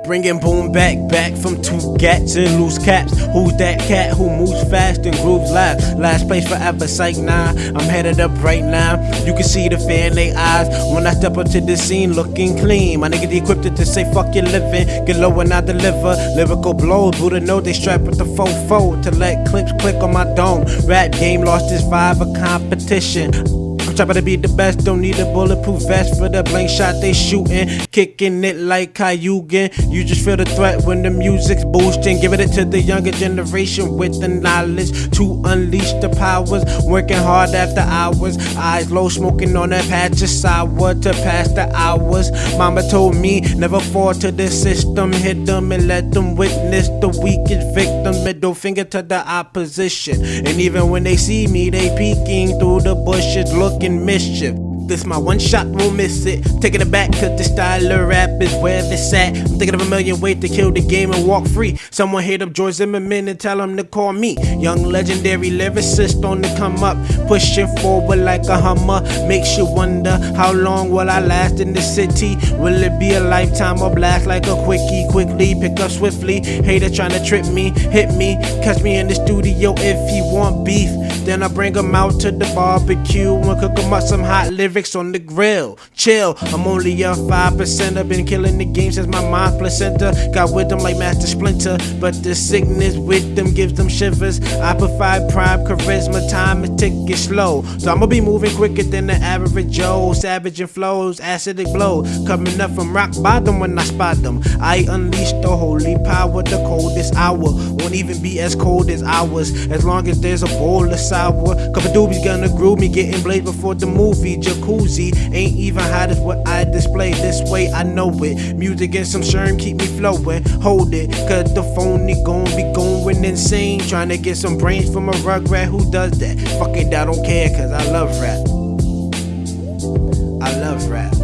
Bringing boom back from two gats and loose caps. Who's that cat who moves fast and grooves last place forever, psych nah. I'm headed up right now. You can see the fear in their eyes when I step up to the scene looking clean. My nigga equipped to say fuck your living. Get low and I deliver lyrical blows. Buddha know they strap with the fofo to let clips click on my dome. Rap game lost its vibe of competition. I'm trying to be the best, don't need a bulletproof vest for the blank shot they shooting. Kicking it like Kyugen. You just feel the threat when the music's boosting. Giving it to the younger generation with the knowledge to unleash the powers. Working hard after hours, eyes low, smoking on that patch of sour to pass the hours. Mama told me never fall to the system. Hit them and let them witness the weakest victim. Middle finger to the opposition. And even when they see me, they peeking through the bushes looking mischief. This my one shot, won't miss it. Taking it back, cause the style of rap is where it's at. I'm thinking of a million ways to kill the game and walk free. Someone hit up George Zimmerman and tell him to call me. Young legendary lyricist on the come up, pushing forward like a Hummer. Makes you wonder, how long will I last in this city? Will it be a lifetime or blast like a quickie? Quickly, pick up swiftly. Hater trying to trip me, hit me. Catch me in the studio if he want beef. Then I bring him out to the barbecue and cook him up some hot lyrics on the grill. Chill, I'm only a 5%. I've been killing the game since my mom's placenta. Got with them like Master Splinter, but the sickness with them gives them shivers. I provide prime charisma, time is ticking slow. So I'ma be moving quicker than the average Joe. Savage and flows, acidic blows. Coming up from rock bottom when I spot them. I unleash the holy power, the coldest hour won't even be as cold as ours. As long as there's a bowl of sour. Couple doobies gonna groove me, getting blazed before the movie. Jacuzzi ain't even hot as what I display. This way I know it. Music and some sherm keep me flowing. Hold it, cause the phony gon' be going insane. Trying to get some brains from a rugrat who does that. Fuck it, I don't care cause I love rap. I love rap.